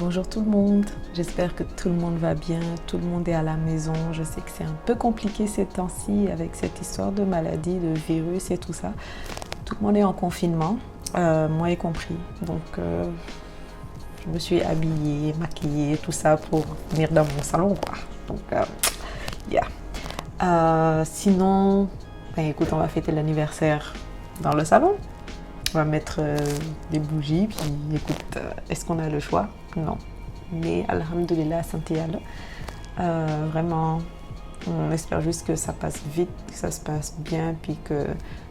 Bonjour tout le monde, j'espère que tout le monde va bien, tout le monde est à la maison. Je sais que c'est un peu compliqué ces temps-ci avec cette histoire de maladie, de virus et tout ça. Tout le monde est en confinement, moi y compris. Donc je me suis habillée, maquillée, tout ça pour venir dans mon salon quoi. Donc sinon, ben, écoute, on va fêter l'anniversaire dans le salon. On va mettre des bougies, puis écoute, est-ce qu'on a le choix? Non. Mais alhamdoulilah, santé Allah. Vraiment, on espère juste que ça passe vite, que ça se passe bien, puis que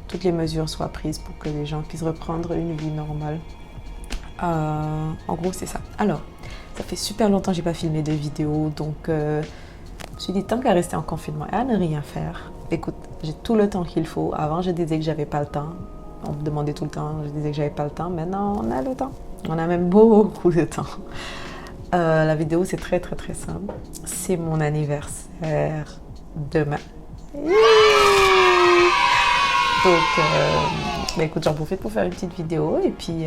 toutes les mesures soient prises pour que les gens puissent reprendre une vie normale. En gros, c'est ça. Alors, ça fait super longtemps que j'ai pas filmé de vidéos, donc je me suis dit, tant qu'à rester en confinement et à ne rien faire, écoute, j'ai tout le temps qu'il faut. Avant, je disais que j'avais pas le temps. On me demandait tout le temps, je disais que j'avais pas le temps. Maintenant, on a le temps. On a même beaucoup de temps. La vidéo, c'est très simple. C'est mon anniversaire demain. Donc, écoute, j'en profite pour faire une petite vidéo et puis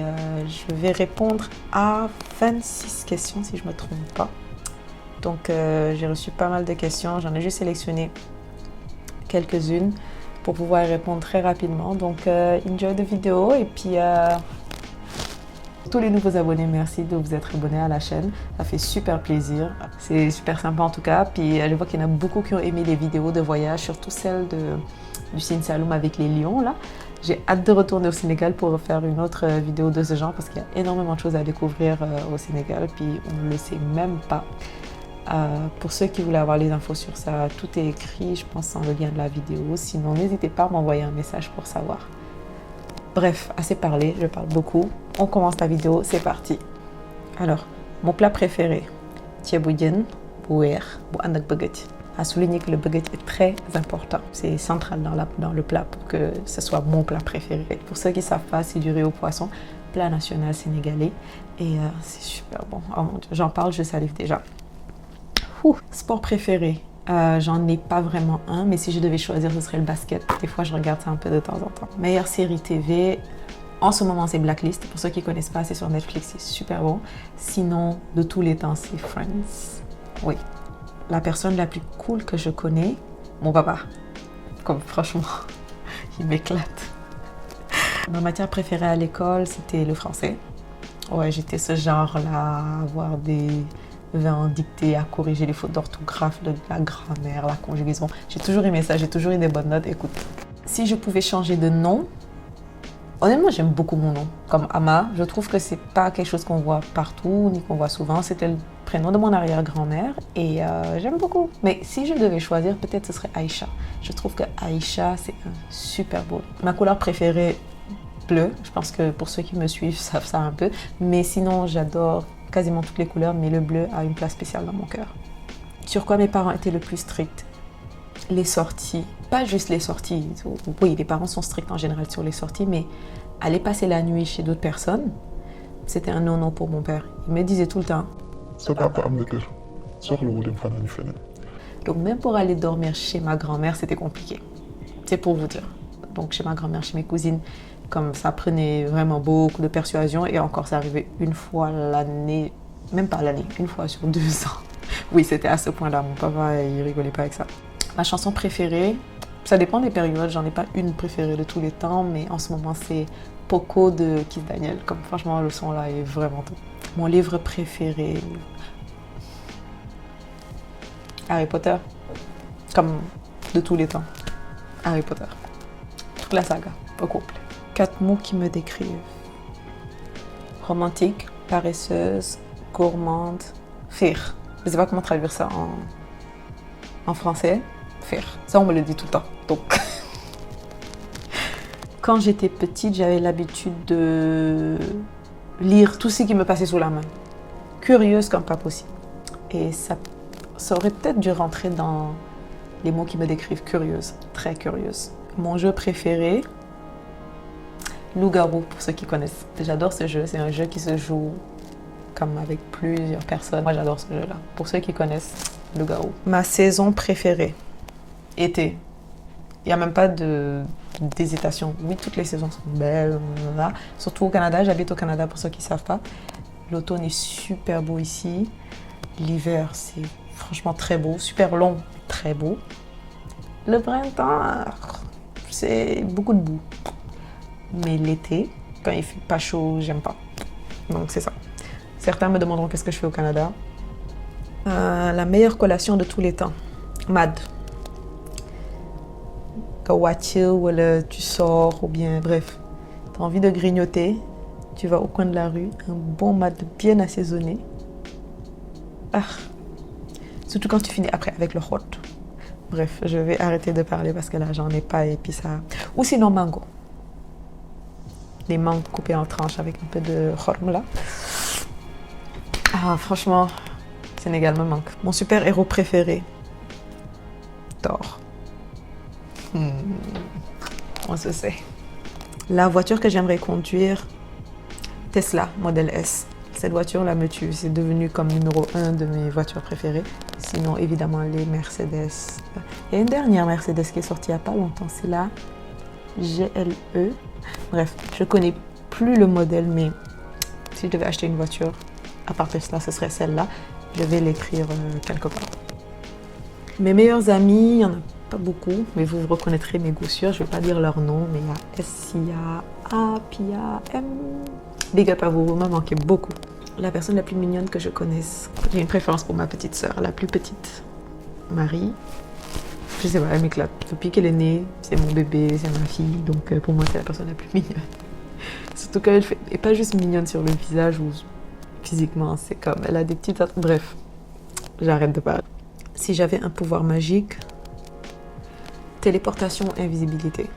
je vais répondre à 26 questions si je ne me trompe pas. Donc, j'ai reçu pas mal de questions. J'en ai juste sélectionné quelques-unes pour pouvoir y répondre très rapidement. Donc, enjoy the vidéo et puis tous les nouveaux abonnés, merci de vous être abonnés à la chaîne. Ça fait super plaisir. C'est super sympa en tout cas. Puis je vois qu'il y en a beaucoup qui ont aimé les vidéos de voyage, surtout celle du Sine Saloum avec les lions là. J'ai hâte de retourner au Sénégal pour faire une autre vidéo de ce genre parce qu'il y a énormément de choses à découvrir au Sénégal. Puis on ne le sait même pas. Pour ceux qui voulaient avoir les infos sur ça, tout est écrit, je pense, dans le lien de la vidéo. Sinon, n'hésitez pas à m'envoyer un message pour savoir. Bref, assez parlé, je parle beaucoup. On commence la vidéo, c'est parti. Alors, mon plat préféré, tieboudienne, bouer, bu andak baguette. À souligner que le baguette est très important. C'est central dans le plat pour que ce soit mon plat préféré. Pour ceux qui ne savent pas, c'est du riz au poisson, plat national sénégalais. Et c'est super bon. Oh mon Dieu, j'en parle, je salive déjà. Sport préféré, j'en ai pas vraiment un, mais si je devais choisir, ce serait le basket. Des fois, je regarde ça un peu de temps en temps. Meilleure série TV, en ce moment, c'est Blacklist. Pour ceux qui connaissent pas, c'est sur Netflix, c'est super bon. Sinon, de tous les temps, c'est Friends. Oui, la personne la plus cool que je connais, mon papa. Comme franchement, il m'éclate. Ma matière préférée à l'école, c'était le français. Ouais, j'étais ce genre-là, à avoir des en dictée, à corriger les fautes d'orthographe, la grammaire, la conjugaison. J'ai toujours aimé ça, j'ai toujours eu des bonnes notes. Écoute, si je pouvais changer de nom, honnêtement, j'aime beaucoup mon nom. Comme Ama, je trouve que c'est pas quelque chose qu'on voit partout, ni qu'on voit souvent. C'était le prénom de mon arrière-grand-mère et j'aime beaucoup. Mais si je devais choisir, peut-être ce serait Aïcha. Je trouve que Aïcha, c'est un super beau. Ma couleur préférée, bleu. Je pense que pour ceux qui me suivent savent ça un peu. Mais sinon, j'adore quasiment toutes les couleurs, mais le bleu a une place spéciale dans mon cœur. Sur quoi mes parents étaient le plus stricts? Les sorties. Pas juste les sorties. Oui, les parents sont stricts en général sur les sorties, mais aller passer la nuit chez d'autres personnes, c'était un non-non pour mon père. Il me disait tout le temps. Donc même pour aller dormir chez ma grand-mère, c'était compliqué. C'est pour vous dire. Donc chez ma grand-mère, chez mes cousines, comme ça prenait vraiment beaucoup de persuasion et encore ça arrivait une fois l'année, même pas l'année, une fois sur 2 ans. Oui, c'était à ce point-là, mon papa il rigolait pas avec ça. Ma chanson préférée, ça dépend des périodes, j'en ai pas une préférée de tous les temps, mais en ce moment c'est Poco de Kiss Daniel, comme franchement le son là est vraiment top. Mon livre préféré, Harry Potter, comme de tous les temps, Harry Potter, toute la saga, au complet. 4 mots qui me décrivent. Romantique, paresseuse, gourmande, fière. Je ne sais pas comment traduire ça en français. Fière. Ça, on me le dit tout le temps. Donc, quand j'étais petite, j'avais l'habitude de lire tout ce qui me passait sous la main. Curieuse comme pas possible. Et ça aurait peut-être dû rentrer dans les mots qui me décrivent. Curieuse, très curieuse. Mon jeu préféré, Loup-garou, pour ceux qui connaissent. J'adore ce jeu, c'est un jeu qui se joue comme avec plusieurs personnes. Moi, j'adore ce jeu-là. Pour ceux qui connaissent, Loup-garou. Ma saison préférée, été. Il n'y a même pas d'hésitation. Oui, toutes les saisons sont belles, là. Surtout au Canada, j'habite au Canada pour ceux qui ne savent pas. L'automne est super beau ici. L'hiver, c'est franchement très beau, super long, très beau. Le printemps, c'est beaucoup de boue. Mais l'été, quand il fait pas chaud, j'aime pas. Donc c'est ça. Certains me demanderont qu'est-ce que je fais au Canada. La meilleure collation de tous les temps. Mad. Quand tu sors ou bien bref, tu as envie de grignoter, tu vas au coin de la rue, un bon mad bien assaisonné. Surtout quand tu finis après avec le hot. Bref, je vais arrêter de parler parce que là j'en ai pas et puis ça. Ou sinon mango. Les mangues coupées en tranches avec un peu de khorm là. Franchement, Sénégal me manque. Mon super héros préféré. Thor. On se sait. La voiture que j'aimerais conduire, Tesla, modèle S. Cette voiture-là me tue. C'est devenu comme numéro 1 de mes voitures préférées. Sinon, évidemment, les Mercedes. Il y a une dernière Mercedes qui est sortie il n'y a pas longtemps. C'est la GLE. Bref, je connais plus le modèle, mais si je devais acheter une voiture, à part Tesla, ce serait celle-là. Je vais l'écrire quelque part. Mes meilleurs amis, il n'y en a pas beaucoup, mais vous reconnaîtrez mes goûts sûrs. Je ne vais pas dire leur nom, mais il y a S, il y a A, puis il y a M. Big up à vous, vous me manquez beaucoup. La personne la plus mignonne que je connaisse, j'ai une préférence pour ma petite sœur, la plus petite, Marie. Je sais pas, elle m'éclate. Depuis qu'elle est née, c'est mon bébé, c'est ma fille, donc pour moi c'est la personne la plus mignonne. Surtout qu'elle n'est pas juste mignonne sur le visage ou physiquement, c'est comme, elle a des petites... Bref, j'arrête de parler. Si j'avais un pouvoir magique, téléportation, invisibilité.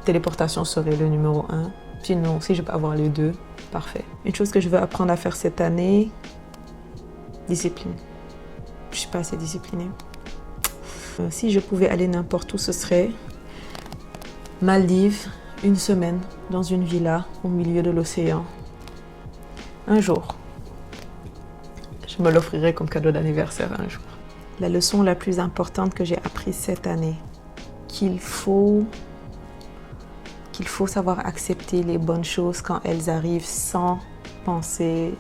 Téléportation serait le numéro 1. Sinon, si je peux avoir les deux, parfait. Une chose que je veux apprendre à faire cette année, discipline. Je suis pas assez disciplinée. Si je pouvais aller n'importe où, ce serait Maldives, une semaine, dans une villa au milieu de l'océan. Un jour. Je me l'offrirai comme cadeau d'anniversaire un jour. La leçon la plus importante que j'ai apprise cette année, qu'il faut savoir accepter les bonnes choses quand elles arrivent sans penser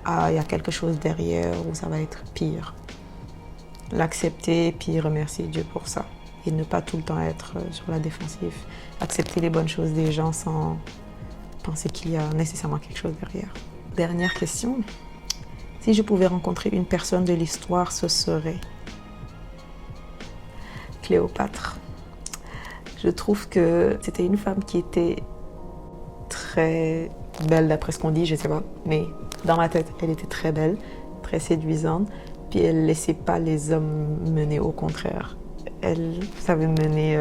il y a quelque chose derrière ou ça va être pire. L'accepter puis remercier Dieu pour ça et ne pas tout le temps être sur la défensive. Accepter les bonnes choses des gens sans penser qu'il y a nécessairement quelque chose derrière. Dernière question. Si je pouvais rencontrer une personne de l'histoire, ce serait Cléopâtre. Je trouve que c'était une femme qui était très belle d'après ce qu'on dit, je sais pas. Mais dans ma tête, elle était très belle, très séduisante. Puis elle ne laissait pas les hommes mener, au contraire. Elle savait mener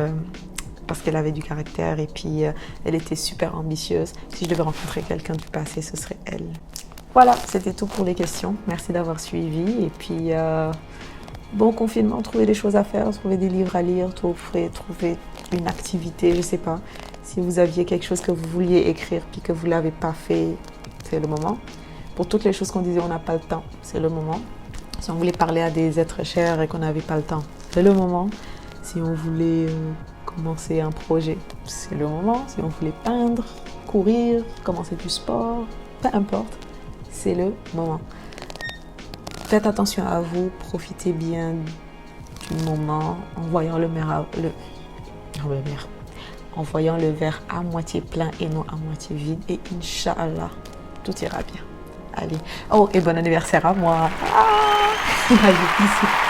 parce qu'elle avait du caractère et puis elle était super ambitieuse. Si je devais rencontrer quelqu'un du passé, ce serait elle. Voilà, c'était tout pour les questions. Merci d'avoir suivi. Et puis, bon confinement, trouver des choses à faire, trouver des livres à lire, trouver une activité, je sais pas. Si vous aviez quelque chose que vous vouliez écrire puis que vous ne l'avez pas fait, c'est le moment. Pour toutes les choses qu'on disait, on n'a pas le temps, c'est le moment. Si on voulait parler à des êtres chers et qu'on n'avait pas le temps, c'est le moment. Si on voulait commencer un projet, c'est le moment. Si on voulait peindre, courir, commencer du sport, peu importe. C'est le moment. Faites attention à vous, profitez bien du moment en voyant le verre à moitié plein et non à moitié vide. Et Inch'Allah, tout ira bien. Allez. Oh, et bon anniversaire à moi. Allez, bisous.